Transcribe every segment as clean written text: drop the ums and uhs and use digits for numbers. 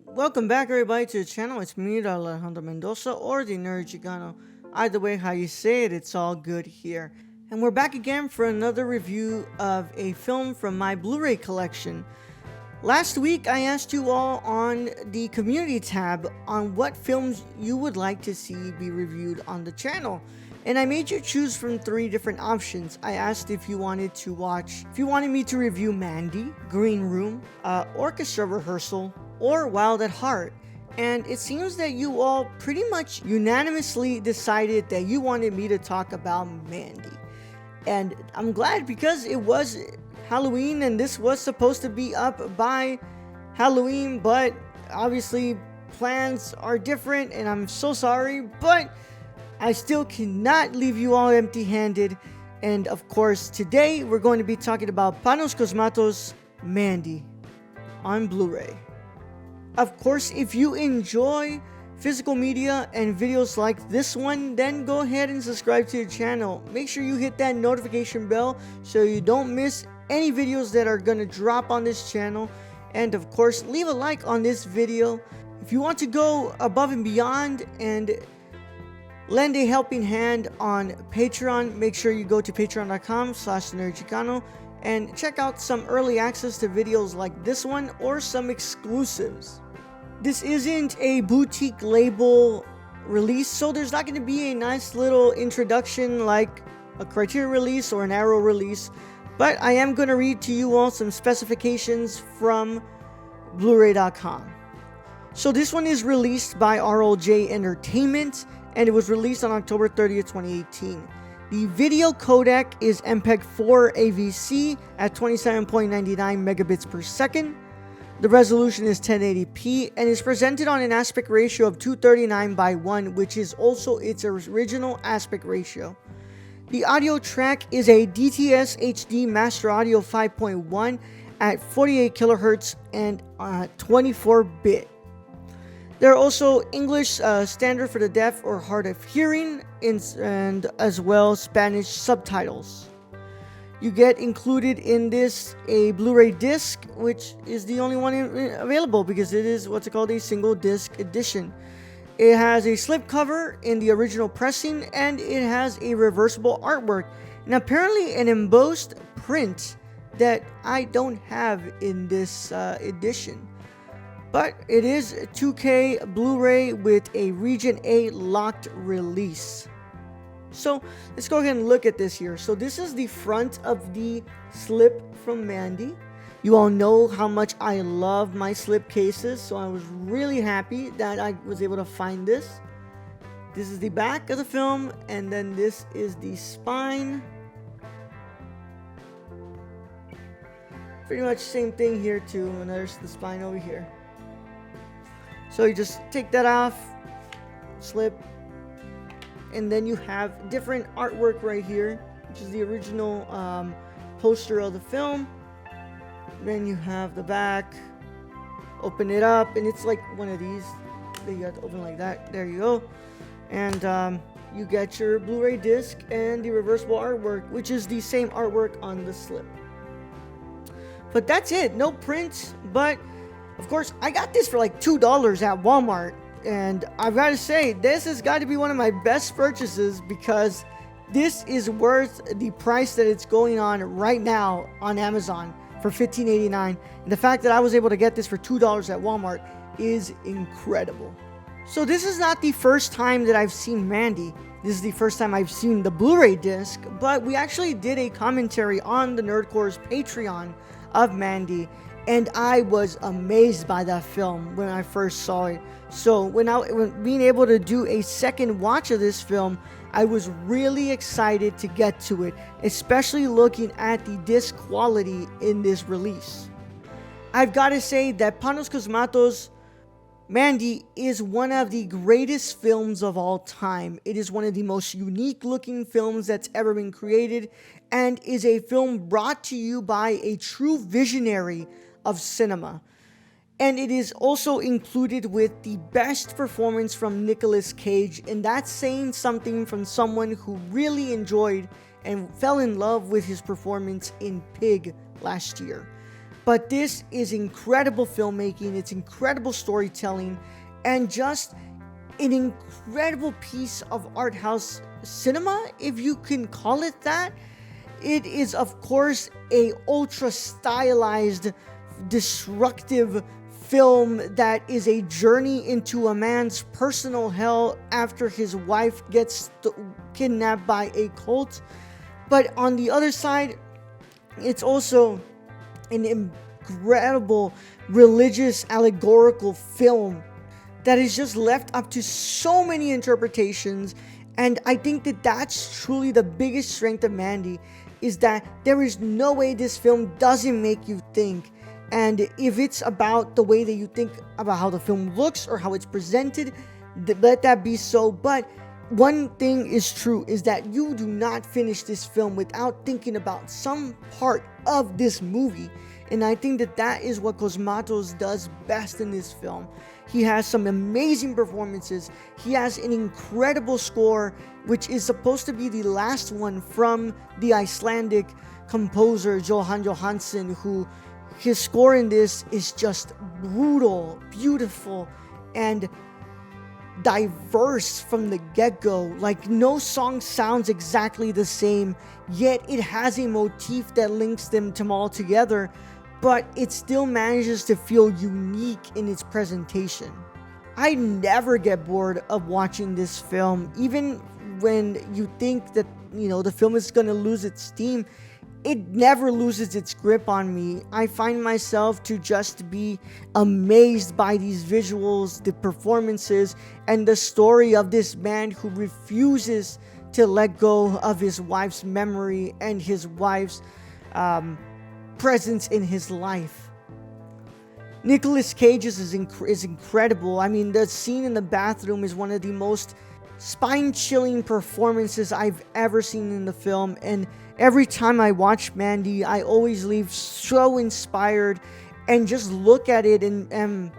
Welcome back, everybody, to the channel. It's me, Alejandro Mendoza, or the Nerd Chicano. Either way, how you say it, it's all good here. And we're back again for another review of a film from my Blu-ray collection. Last week, I asked you all on the community tab on what films you would like to see be reviewed on the channel. And I made you choose from 3 different options. I asked if you wanted me to review Mandy, Green Room, Orchestra Rehearsal, or Wild at Heart. And it seems that you all pretty much unanimously decided that you wanted me to talk about Mandy. And I'm glad, because it was Halloween and this was supposed to be up by Halloween, but obviously plans are different and I'm so sorry, but I still cannot leave you all empty-handed. And of course, today we're going to be talking about Panos Cosmatos' Mandy on Blu-ray. Of course, if you enjoy physical media and videos like this one, then go ahead and subscribe to the channel. Make sure you hit that notification bell so you don't miss any videos that are going to drop on this channel. And of course, leave a like on this video. If you want to go above and beyond and lend a helping hand on Patreon, make sure you go to patreon.com/nerdchicano and check out some early access to videos like this one or some exclusives. This isn't a boutique label release, so there's not going to be a nice little introduction like a Criterion release or an Arrow release, but I am going to read to you all some specifications from Blu-ray.com. So this one is released by RLJ Entertainment, and it was released on October 30th, 2018. The video codec is MPEG-4 AVC at 27.99 megabits per second. The resolution is 1080p and is presented on an aspect ratio of 239:1, which is also its original aspect ratio. The audio track is a DTS HD Master Audio 5.1 at 48 kilohertz and 24-bit. There are also English standard for the deaf or hard of hearing and as well Spanish subtitles. You get included in this a Blu-ray disc, which is the only one available because it is what's called a single disc edition. It has a slipcover in the original pressing and it has a reversible artwork and apparently an embossed print that I don't have in this edition. But it is 2K Blu-ray with a Region A locked release. So let's go ahead and look at this here. So this is the front of the slip from Mandy. You all know how much I love my slip cases, so I was really happy that I was able to find this. This is the back of the film, and then this is the spine. Pretty much same thing here too, and there's the spine over here. So you just take that off, slip, and then you have different artwork right here, which is the original poster of the film. Then you have the back, open it up, and it's like one of these that you have to open like that. There you go. And you get your Blu-ray disc and the reversible artwork, which is the same artwork on the slip. But that's it, no prints. But of course, I got this for like $2 at Walmart. And I've got to say, this has got to be one of my best purchases because this is worth the price that it's going on right now on Amazon for $15.89. And the fact that I was able to get this for $2 at Walmart is incredible. So this is not the first time that I've seen Mandy. This is the first time I've seen the Blu-ray disc, but we actually did a commentary on the Nerdcore's Patreon of Mandy. And I was amazed by that film when I first saw it. So when being able to do a second watch of this film, I was really excited to get to it, especially looking at the disc quality in this release. I've got to say that Panos Cosmatos' Mandy is one of the greatest films of all time. It is one of the most unique looking films that's ever been created and is a film brought to you by a true visionary of cinema. And it is also included with the best performance from Nicolas Cage, and that's saying something from someone who really enjoyed and fell in love with his performance in Pig last year. But this is incredible filmmaking, it's incredible storytelling, and just an incredible piece of art house cinema, if you can call it that. It is, of course, a ultra stylized, destructive film that is a journey into a man's personal hell after his wife gets kidnapped by a cult. But on the other side, it's also an incredible religious allegorical film that is just left up to so many interpretations. And I think that that's truly the biggest strength of Mandy, is that there is no way this film doesn't make you think. And if it's about the way that you think about how the film looks or how it's presented, let that be so. But one thing is true, is that you do not finish this film without thinking about some part of this movie. And I think that that is what Cosmatos does best in this film. He has some amazing performances. He has an incredible score, which is supposed to be the last one from the Icelandic composer Jóhann Jóhannsson, who his score in this is just brutal, beautiful, and diverse from the get-go. Like, no song sounds exactly the same, yet it has a motif that links them all together, but it still manages to feel unique in its presentation. I never get bored of watching this film. Even when you think that, the film is gonna lose its steam, it never loses its grip on me. I find myself to just be amazed by these visuals, the performances, and the story of this man who refuses to let go of his wife's memory and his wife's presence in his life. Nicolas Cage's is incredible. I mean, the scene in the bathroom is one of the most spine-chilling performances I've ever seen in the film, and every time I watch Mandy, I always leave so inspired and just look at it and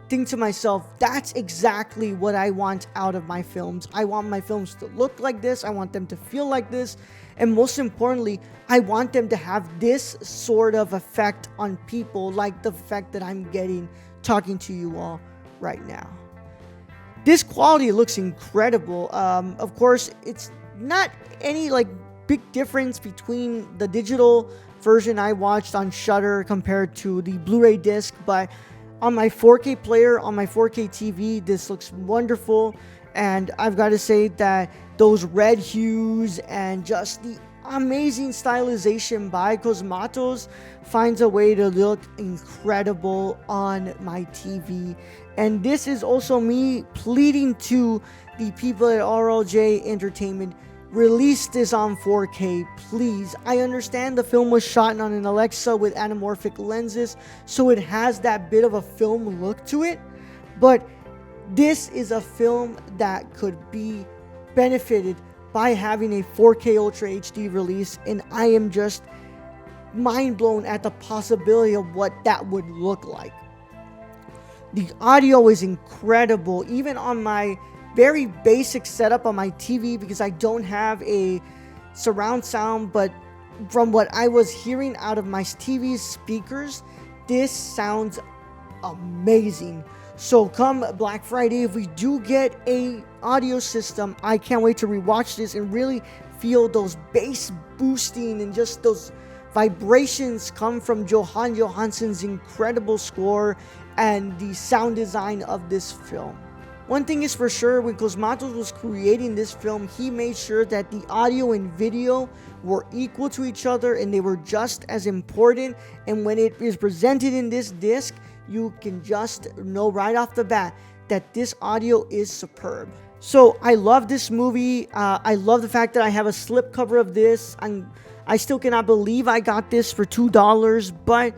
think to myself, that's exactly what I want out of my films. I want my films to look like this, I want them to feel like this, and most importantly, I want them to have this sort of effect on people, like the effect that I'm getting talking to you all right now. This quality looks incredible. Of course, it's not any big difference between the digital version I watched on Shudder compared to the Blu-ray disc, but on my 4K player, on my 4K TV, this looks wonderful. And I've got to say that those red hues and just the amazing stylization by Cosmatos finds a way to look incredible on my TV. And this is also me pleading to the people at RLJ Entertainment, release this on 4K, please. I understand the film was shot on an Alexa with anamorphic lenses, so it has that bit of a film look to it, but this is a film that could be benefited by having a 4K Ultra HD release, and I am just mind blown at the possibility of what that would look like. The audio is incredible, even on my very basic setup on my TV, because I don't have a surround sound, but from what I was hearing out of my TV's speakers, this sounds amazing. So come Black Friday, if we do get a audio system, I can't wait to rewatch this and really feel those bass boosting and just those vibrations come from Jóhann Jóhannsson's incredible score and the sound design of this film. One thing is for sure, when Cosmatos was creating this film, he made sure that the audio and video were equal to each other and they were just as important. And when it is presented in this disc, you can just know right off the bat that this audio is superb. So I love this movie. I love the fact that I have a slipcover of this. I still cannot believe I got this for $2, but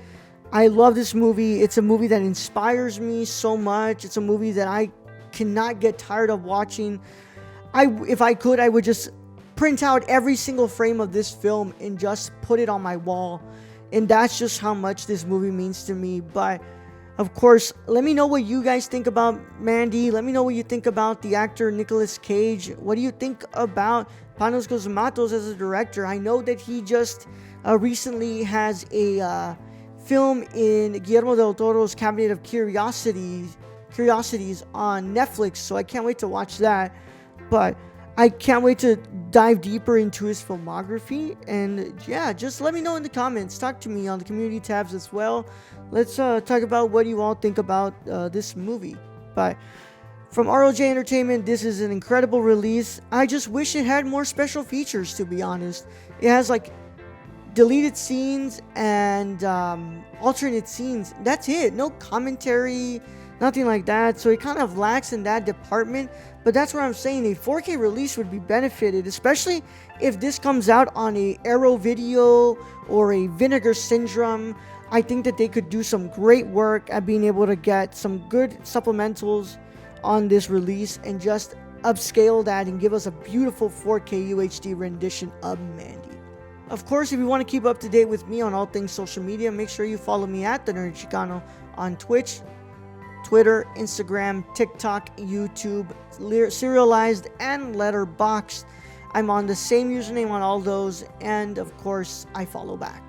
I love this movie. It's a movie that inspires me so much. It's a movie that I cannot get tired of watching. If I could, I would just print out every single frame of this film and just put it on my wall. And that's just how much this movie means to me. But of course, let me know what you guys think about Mandy. Let me know what you think about the actor Nicolas Cage. What do you think about Panos Cosmatos as a director? I know that he just recently has a film in Guillermo del Toro's Cabinet of Curiosities on Netflix, so I can't wait to watch that. But I can't wait to dive deeper into his filmography. And yeah, just let me know in the comments. Talk to me on the community tabs as well. Let's talk about what you all think about this movie. But from ROJ Entertainment, this is an incredible release. I just wish it had more special features, to be honest. It has like deleted scenes and alternate scenes. That's it. No commentary, nothing like that. So it kind of lacks in that department. But that's what I'm saying. A 4K release would be benefited, especially if this comes out on a Arrow Video or a Vinegar Syndrome. I think that they could do some great work at being able to get some good supplementals on this release and just upscale that and give us a beautiful 4K UHD rendition of Mandy. Of course, if you want to keep up to date with me on all things social media, make sure you follow me at The Nerd Chicano on Twitch, Twitter, Instagram, TikTok, YouTube, Serialized, and Letterboxd. I'm on the same username on all those, and of course, I follow back.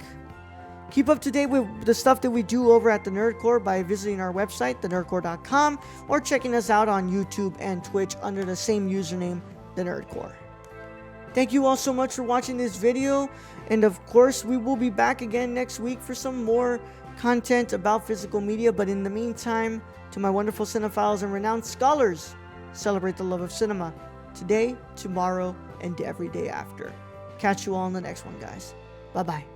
Keep up to date with the stuff that we do over at The Nerdcore by visiting our website, thenerdcore.com, or checking us out on YouTube and Twitch under the same username, The Nerdcore. Thank you all so much for watching this video, and of course, we will be back again next week for some more content about physical media. But in the meantime, to my wonderful cinephiles and renowned scholars, celebrate the love of cinema today, tomorrow, and every day after. Catch you all in the next one, guys. Bye-bye.